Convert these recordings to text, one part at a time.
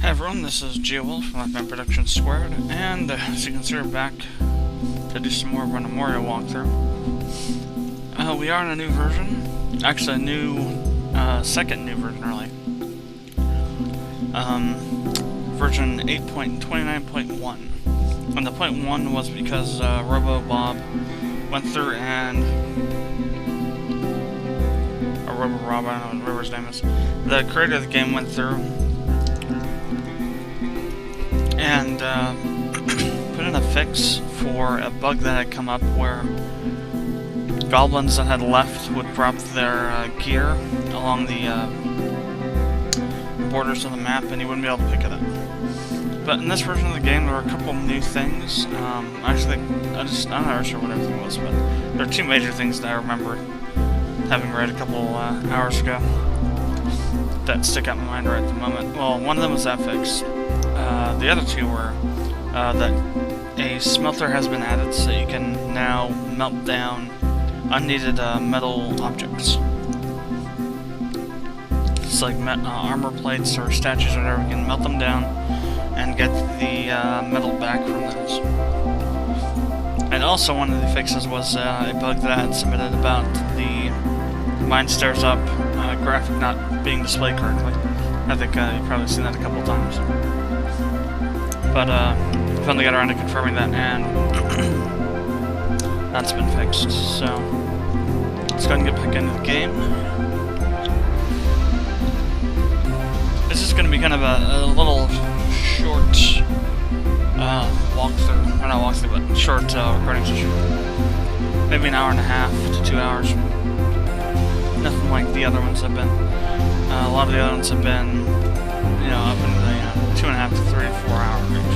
Hey everyone, this is GeoWolf from Productions², and as you can see, we're back to do some more of a Gnomoria walkthrough. We are in a new version, actually a new, second new version really. Version 8.29.1. And the point 1 was because Bob went through and... or Rob, I don't know what his name is. The creator of the game went through and put in a fix for a bug that had come up where goblins that had left would drop their gear along the borders of the map and you wouldn't be able to pick it up. But in this version of the game there were a couple new things. Actually, I'm not sure what everything was, but there are two major things that I remember having read a couple hours ago that stick out in my mind right at the moment. Well, one of them was that fix. The other two were that a smelter has been added so you can now melt down unneeded metal objects. It's like armor plates or statues or whatever, you can melt them down and get the metal back from those. And also one of the fixes was a bug that I had submitted about the mine stairs up graphic not being displayed correctly. I think you've probably seen that a couple times. But finally got around to confirming that, and that's been fixed. So let's go ahead and get back into the game. This is going to be kind of a little short walkthrough, or not walkthrough, but short recording session. Maybe an hour and a half to 2 hours. Nothing like the other ones have been. A lot of the other ones have been, you know, up in the 2.5 to 3 to 4 hour range.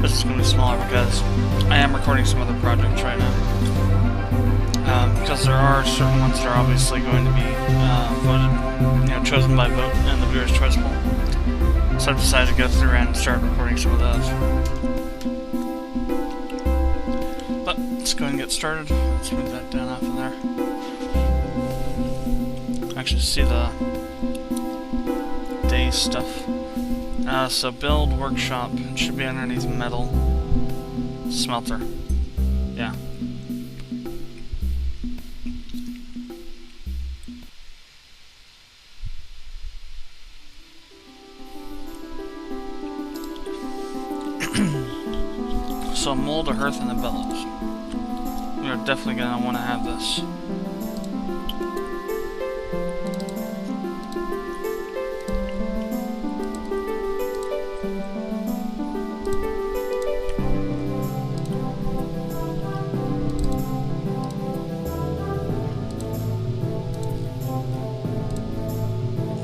This is going to be smaller because I am recording some other projects right now. Because there are certain ones that are obviously going to be voted, chosen by vote and the viewer's choice poll. So I've decided to go through and start recording some of those. But let's go ahead and get started. Let's move that down off of there. Actually see the day stuff. So build workshop, it should be underneath metal smelter. Yeah. So mold a hearth and the bellows. We are definitely gonna want to have this.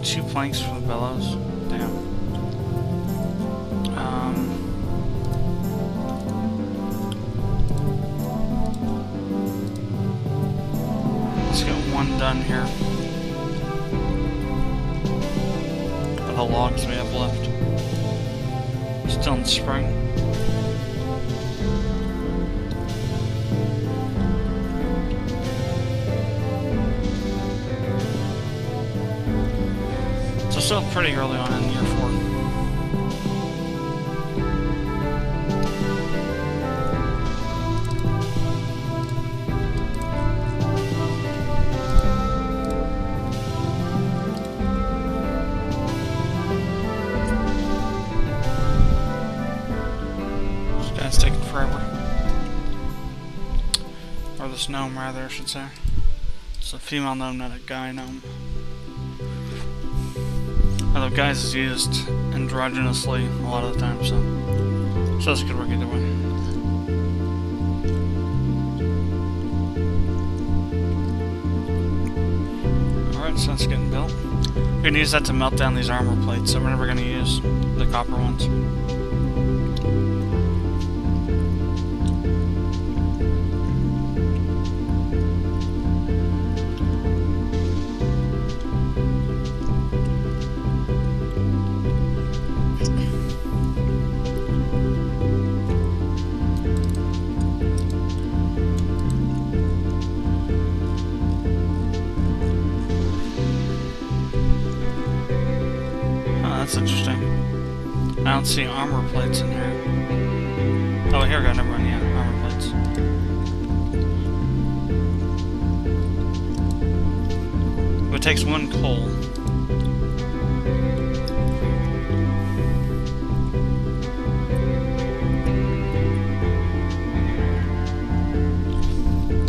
2 planks for the bellows. Damn. Let's get one done here. For the logs we have left. Still in spring. Still pretty early on in year 4. This guy's taking forever. Or this gnome, rather, I should say. It's a female gnome, not a guy gnome. Although guys is used androgynously a lot of the time, so this could work either way. Alright, so that's getting built. We're going to use that to melt down these armor plates, so we're never going to use the copper ones. That's interesting. I don't see armor plates in here. Oh, here we go. Never mind. Yeah, armor plates. It takes 1 coal.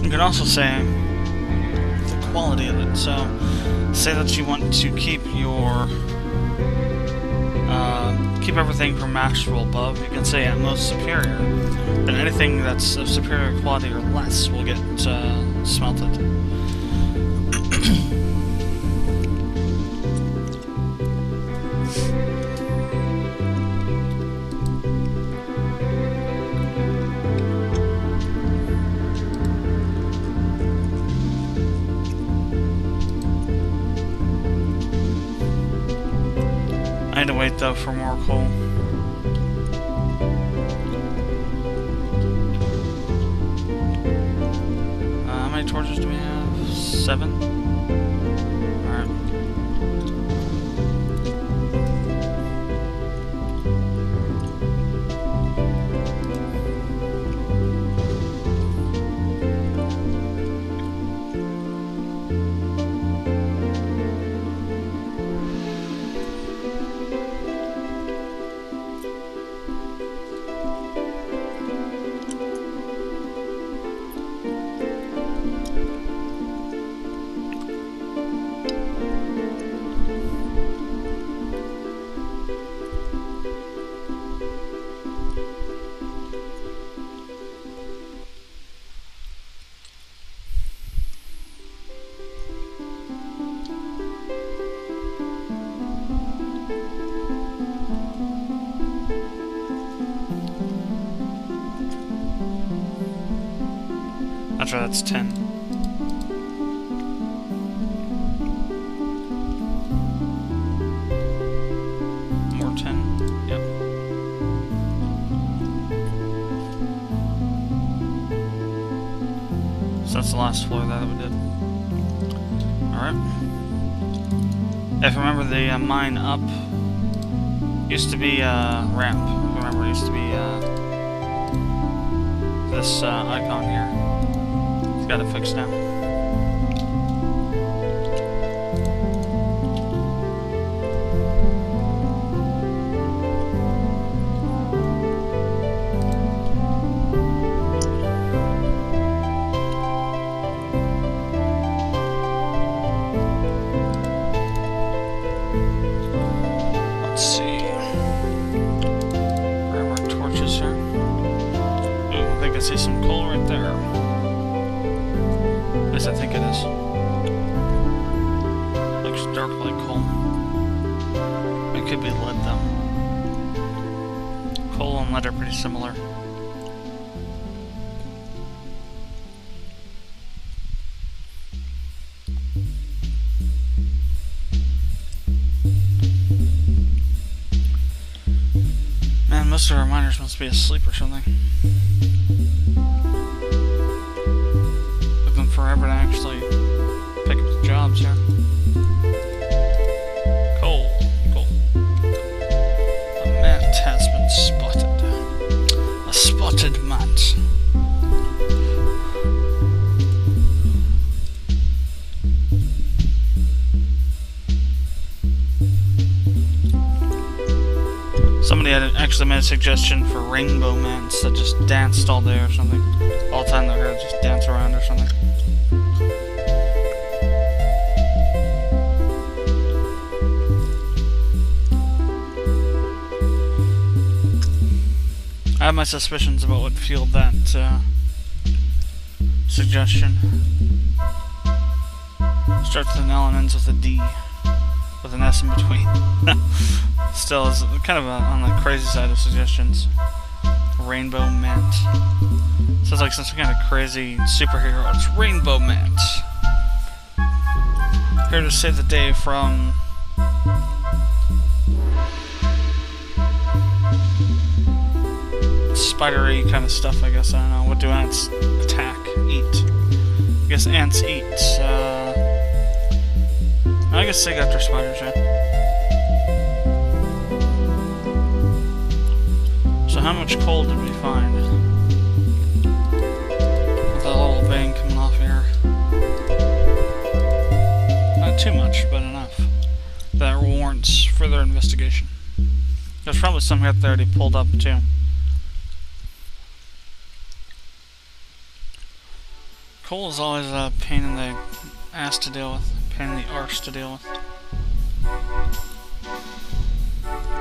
You can also say the quality of it. So, say that you want to keep your keep everything from max to above. You can say at most superior, and anything that's of superior quality or less will get smelted. I had to wait though for more coal. How many torches do we have? 7? Alright. Not sure that's 10. More 10. Yep. So that's the last floor that we did. Alright. If you remember, the mine up used to be a ramp. Remember, it used to be this icon here. Got it fixed now. Let's see. Grab our torches here. Ooh, I think I see some coal right there. At least I think it is. Looks dark like coal. It could be lead though. Coal and lead are pretty similar. Man, most of our miners must be asleep or something. Forever to actually pick up the jobs here. Coal. A mat has been spotted. A spotted mat. Somebody had actually made a suggestion for rainbow mats that just danced all day or something. All the time they're gonna just dance around or something. I have my suspicions about what fueled that suggestion. Starts with an L and ends with a D, with an S in between. Still, is kind of on the crazy side of suggestions. Rainbow mat. Sounds like some kind of crazy superhero. It's Rainbow Mat. Here to save the day from spidery kind of stuff, I guess. I don't know. What do ants attack? Eat. I guess ants eat. I guess they go after spiders, yeah. how much coal did we find? With that little vein coming off here. Not too much, but enough. That warrants further investigation. There's probably some here that already pulled up too. Coal is always a pain in the ass to deal with. Pain in the arse to deal with.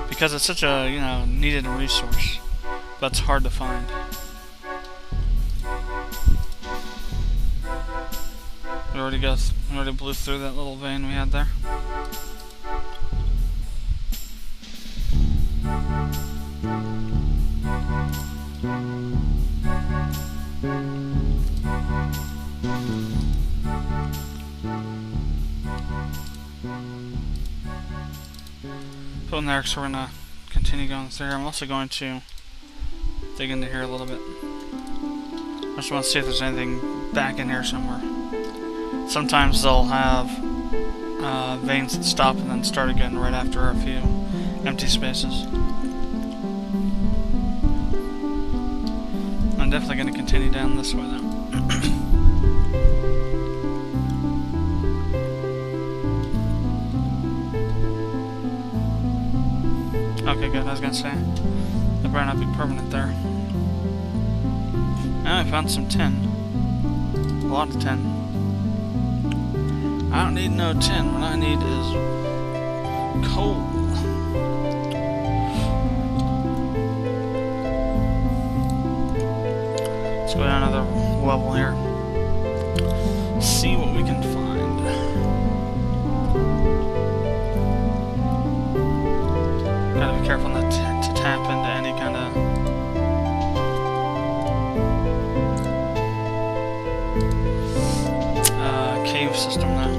Because it's such a, needed resource. But it's hard to find. We already blew through that little vein we had there. Put in there, so we're gonna continue going through here. I'm also going to dig into here a little bit. I just want to see if there's anything back in here somewhere. Sometimes they'll have veins that stop and then start again right after a few empty spaces. I'm definitely going to continue down this way though. Okay, good. I was gonna say, that better not be permanent there. I found some tin. A lot of tin. I don't need no tin. What I need is coal. Let's go down another level here. See what we can find. Gotta be careful not to tap into any kind of cave system though.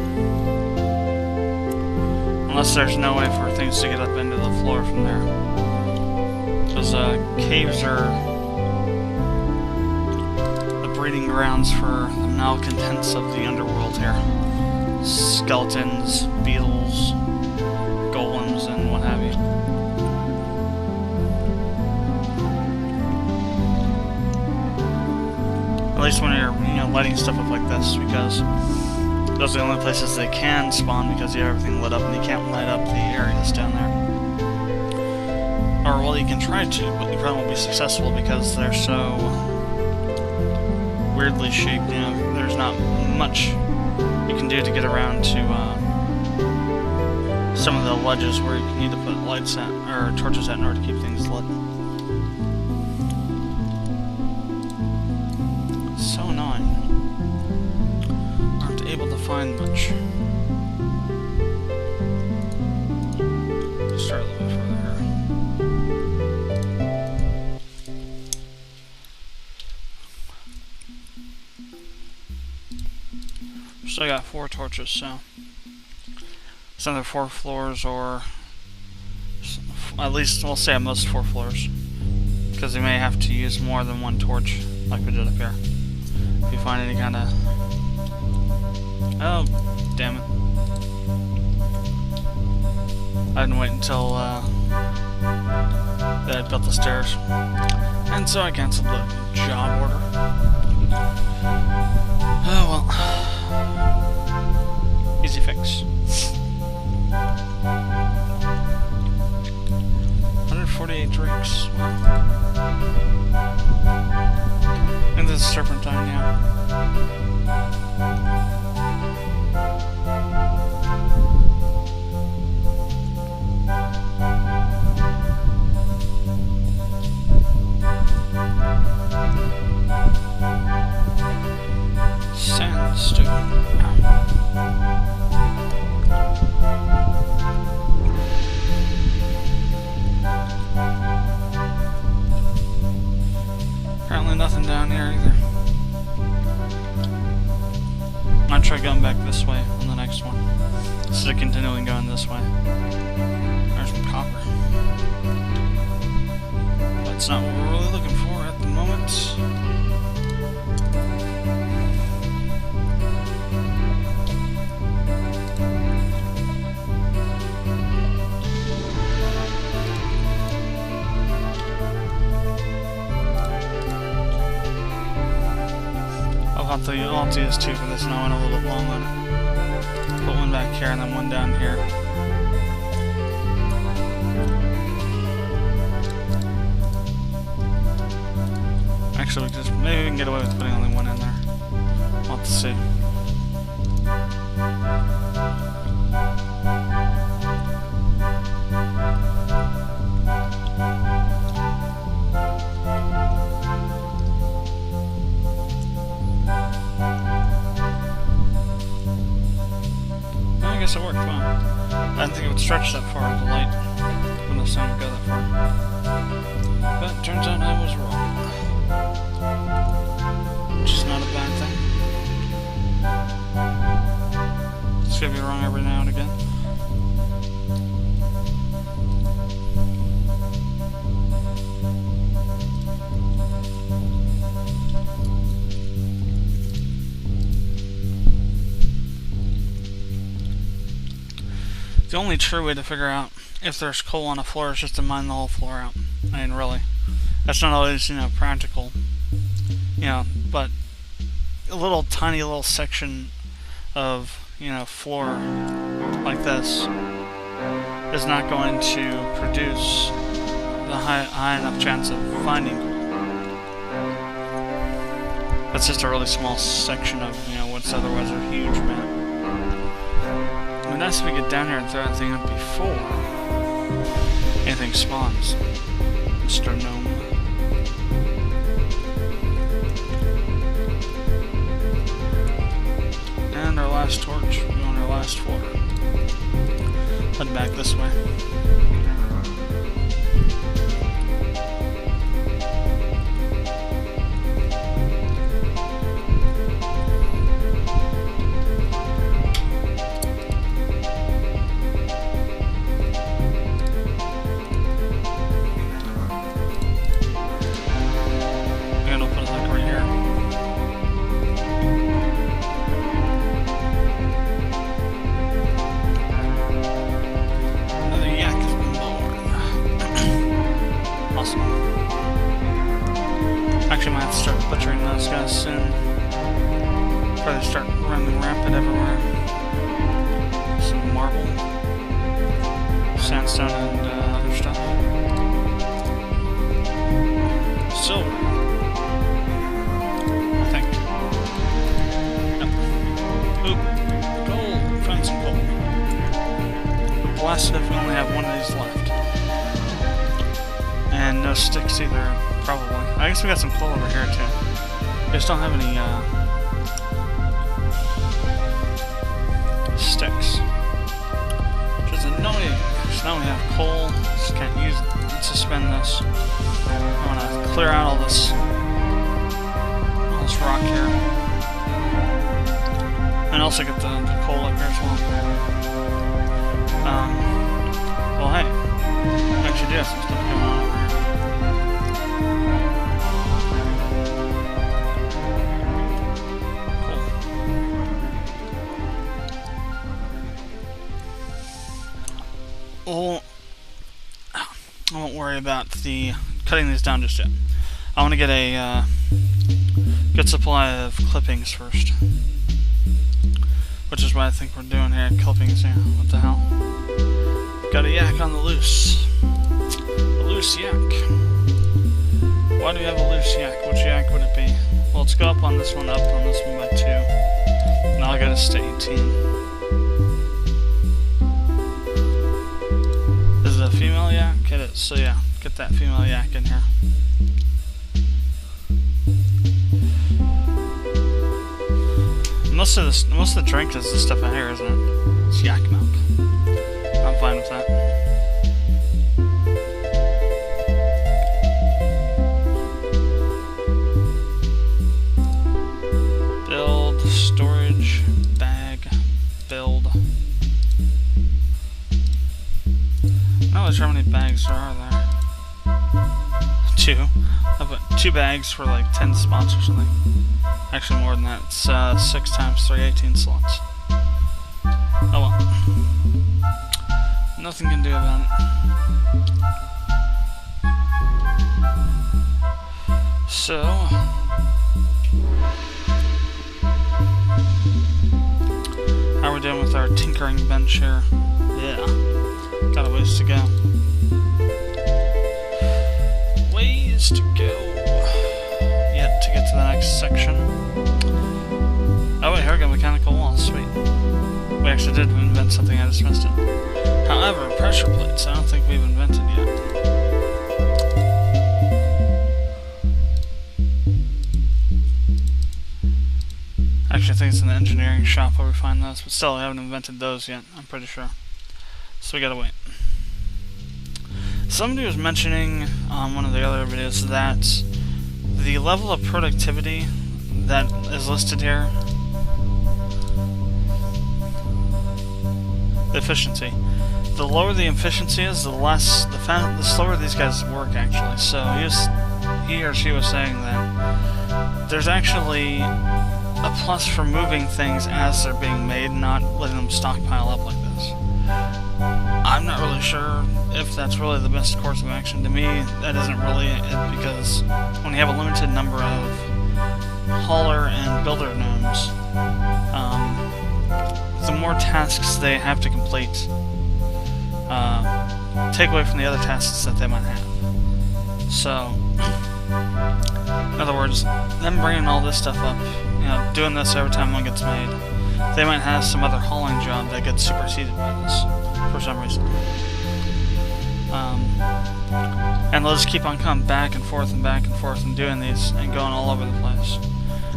Unless there's no way for things to get up into the floor from there. Because caves are the breeding grounds for the malcontents of the underworld here. Skeletons, beetles, golems, and what have you. At least when you're, lighting stuff up like this, because those are the only places they can spawn because you have everything lit up and you can't light up the areas down there. Or, well, you can try to, but you probably won't be successful because they're so weirdly shaped, there's not much you can do to get around to some of the ledges where you need to put lights at, or torches at in order to keep things lit. So annoying. Aren't able to find much. Start a little bit further here. Still got 4 torches, so it's either 4 floors or at least we'll say at most 4 floors, because we may have to use more than 1 torch like we did up here. If you find any kind of... Oh, damn it. I didn't wait until they had built the stairs. And so I canceled the job order. Oh well. Easy fix. 148 drinks. And this is serpentine, yeah. Sandstone. Apparently nothing down here either. I'll try going back this way on the next one, instead of continuing going this way. There's some copper. That's not what we're really looking for at the moment. I'll have to use two for this, and I went a little bit long on it. Put one back here and then one down here. Actually, maybe we can get away with putting only one in there. We'll have to see. I guess it worked. Wow. I didn't think it would stretch that far, the light, when the sun would go that far. But it turns out I was wrong. Which is not a bad thing. It's gonna be wrong every now and again. The only true way to figure out if there's coal on a floor is just to mine the whole floor out. I mean, really. That's not always, practical. But a little tiny little section of, floor like this is not going to produce the high enough chance of finding coal. That's just a really small section of, what's otherwise a huge map. It would be nice if we get down here and throw that thing up before anything spawns. Mr. Gnome. And our last torch. We're on our last floor. Head back this way. Actually, I might have to start butchering those guys soon. Probably start running rapid everywhere. Some marble, sandstone, and other stuff. Silver, I think. Yep. Oop, gold. Found some gold. We're blasted if we only have one of these left. And no sticks either, probably. I guess we got some coal over here too. We just don't have any sticks. Which is annoying. So now we have coal, just can't use it. Let's suspend this. I want to clear out all this rock here. And also get the coal up here as well. Well, hey. We actually do have some stuff going on over here. Well, I won't worry about cutting these down just yet. I want to get a good supply of clippings first, which is what I think we're doing here. Clippings here. What the hell? Got a yak on the loose. A loose yak. Why do we have a loose yak? Which yak would it be? Well, let's go up on this one by 2. Now I got to stay 18. A female yak? Get it. So yeah, get that female yak in here. Most of the drink is the stuff in here, isn't it? It's yak milk. I'm fine with that. Build, storage, bag, build. I'm not sure how many bags there are there. 2. I've got 2 bags for like 10 spots or something. Actually more than that. It's 6 times 3, 18 slots. Oh well. Nothing can do about it. So tinkering bench here. Yeah. Got a ways to go. Ways to go. Yet to get to the next section. Oh wait, here we go, mechanical wall, sweet. We actually did invent something, I just missed it. However, pressure plates, I don't think we've invented yet. Actually, I think it's in the engineering shop where we find those, but still, we haven't invented those yet, I'm pretty sure. So we gotta wait. Somebody was mentioning on one of the other videos that the level of productivity that is listed here, the efficiency, the lower the efficiency is, the slower these guys work actually. So he or she was saying that there's actually a plus for moving things as they're being made, not letting them stockpile up like this. I'm not really sure if that's really the best course of action. To me, that isn't really it, because when you have a limited number of hauler and builder gnomes, the more tasks they have to complete take away from the other tasks that they might have. So, in other words, them bringing all this stuff up, you know, doing this every time one gets made, they might have some other hauling job that gets superseded by this for some reason. And they'll just keep on coming back and forth and doing these and going all over the place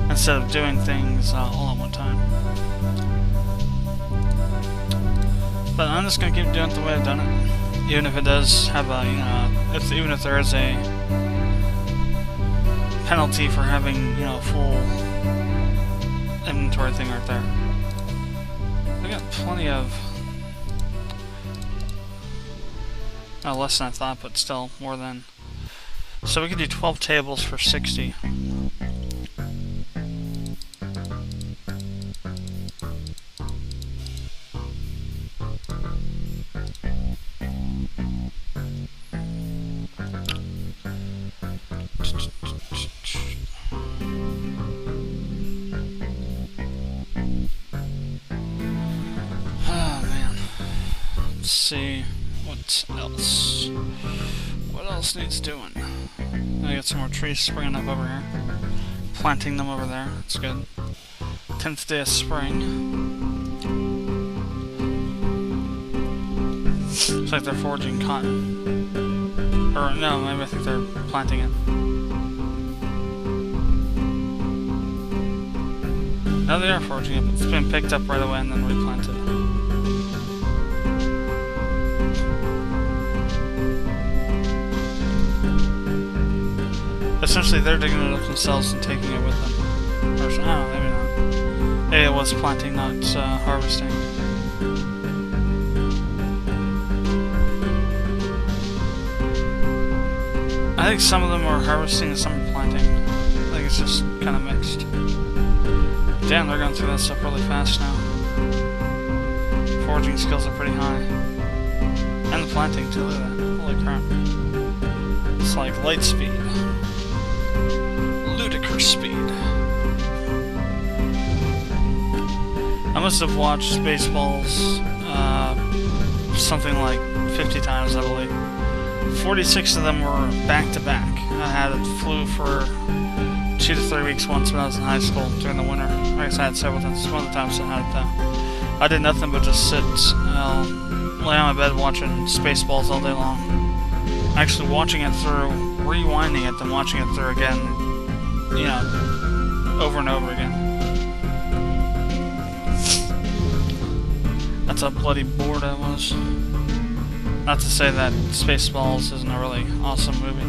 instead of doing things all at one time. But I'm just gonna keep doing it the way I've done it, even if it does have a, you know, even if there is a penalty for having, you know, a full inventory thing right there. We got plenty of, less than I thought, but still more than. So we could do 12 tables for 60. Let's see what else. What else needs doing? I got some more trees springing up over here. Planting them over there. That's good. 10th day of spring. Looks like they're foraging cotton. Or no, maybe I think they're planting it. No, they are foraging it. It's been picked up right away and then replanted. Essentially, they're digging it up themselves and taking it with them. Or, no, maybe not. Maybe it was planting, not harvesting. I think some of them are harvesting and some are planting. I think it's just kind of mixed. Damn, they're going through that stuff really fast now. Foraging skills are pretty high. And the planting, too, look at that. Holy crap. It's like light speed. Ludicrous speed. I must have watched Spaceballs something like 50 times, I believe. 46 of them were back-to-back. I had it flew for 2 to 3 weeks once when I was in high school during the winter. I guess I had several times. One of the times I had it though. I did nothing but just sit, lay on my bed watching Spaceballs all day long. Actually watching it through, rewinding it, then watching it through again, you know, over and over again. That's how bloody bored I was. Not to say that Spaceballs isn't a really awesome movie.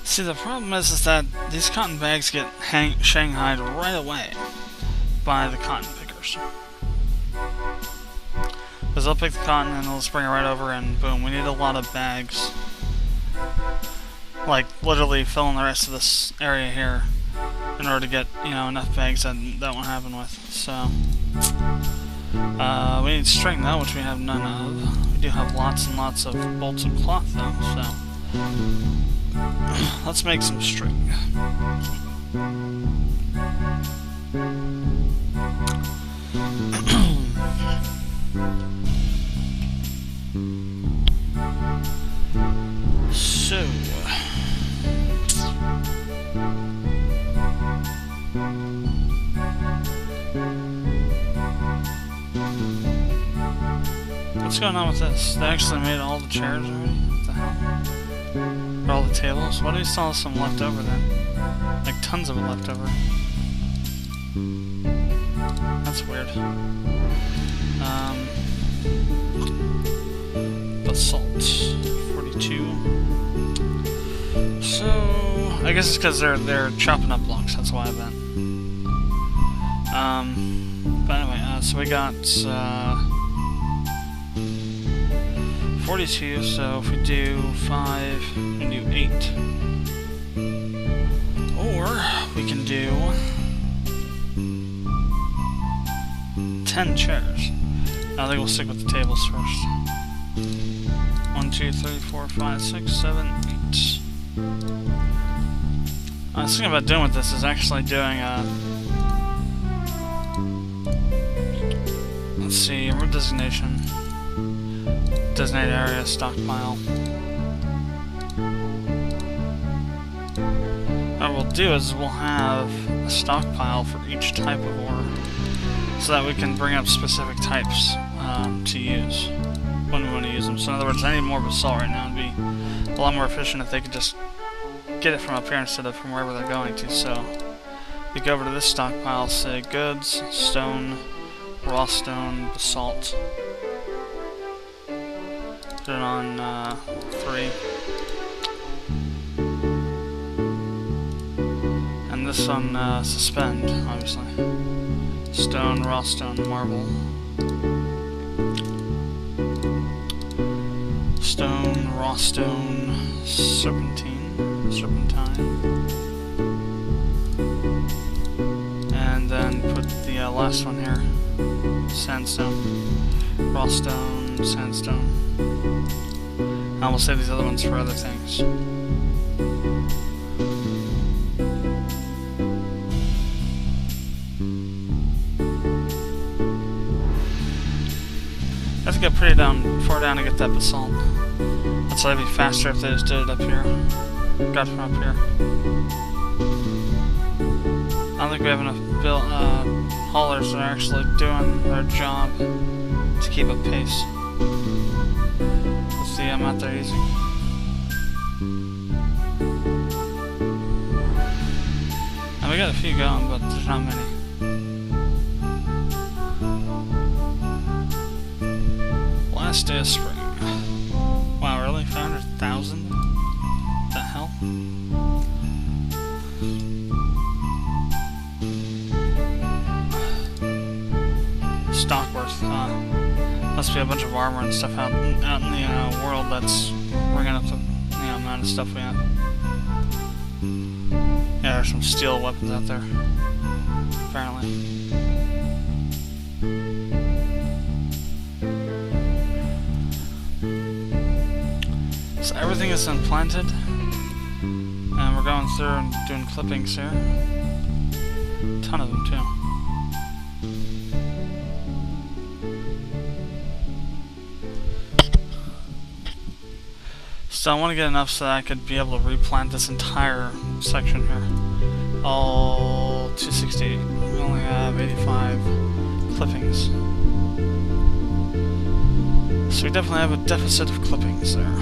See, the problem is that these cotton bags get shanghaied right away by the cotton pickers. Because they'll pick the cotton and they'll just bring it right over and boom, we need a lot of bags. Like, literally filling the rest of this area here in order to get, you know, enough bags that won't happen with. So, We need string though, which we have none of. We do have lots and lots of bolts of cloth though, so let's make some string. So what's going on with this? They actually made all the chairs already? What the hell? Or all the tables? Why do we still have some left over then? Like tons of it left over. That's weird. Basalt. 42. So I guess it's because they're chopping up blocks, that's why then. But anyway, so we got 42, so if we do 5, we can do 8. Or we can do 10 chairs. I think we'll stick with the tables first. 1, 2, 3, 4, 5, 6, 7, 8. I was thinking about doing with this is actually doing a... Let's see, route designation. Designated area stockpile. What we'll do is we'll have a stockpile for each type of ore, so that we can bring up specific types to use when we want to use them. So in other words, I need more basalt right now. It'd be a lot more efficient if they could just get it from up here instead of from wherever they're going to. So we go over to this stockpile, say goods, stone, raw stone, basalt. Put it on 3. And this on suspend, obviously. Stone, raw stone, marble. Stone, raw stone, serpentine. And then put the last one here. Sandstone. Raw stone, sandstone. And we'll save these other ones for other things. I have to get pretty far down to get that basalt. That's why it'd be faster if they just did it up here. Got from up here. I don't think we have enough haulers that are actually doing their job to keep up pace with the amount they're using. And we got a few going, but there's not many. Last day of spring. Wow, really? 500,000? What the hell? Stock worth, must be a bunch of armor and stuff out in the world that's bringing up the amount of stuff we have. Yeah, there's some steel weapons out there, apparently. So everything is implanted, and we're going through and doing clippings here. A ton of them too. So I want to get enough so that I could be able to replant this entire section here. All 268. We only have 85 clippings. So we definitely have a deficit of clippings there.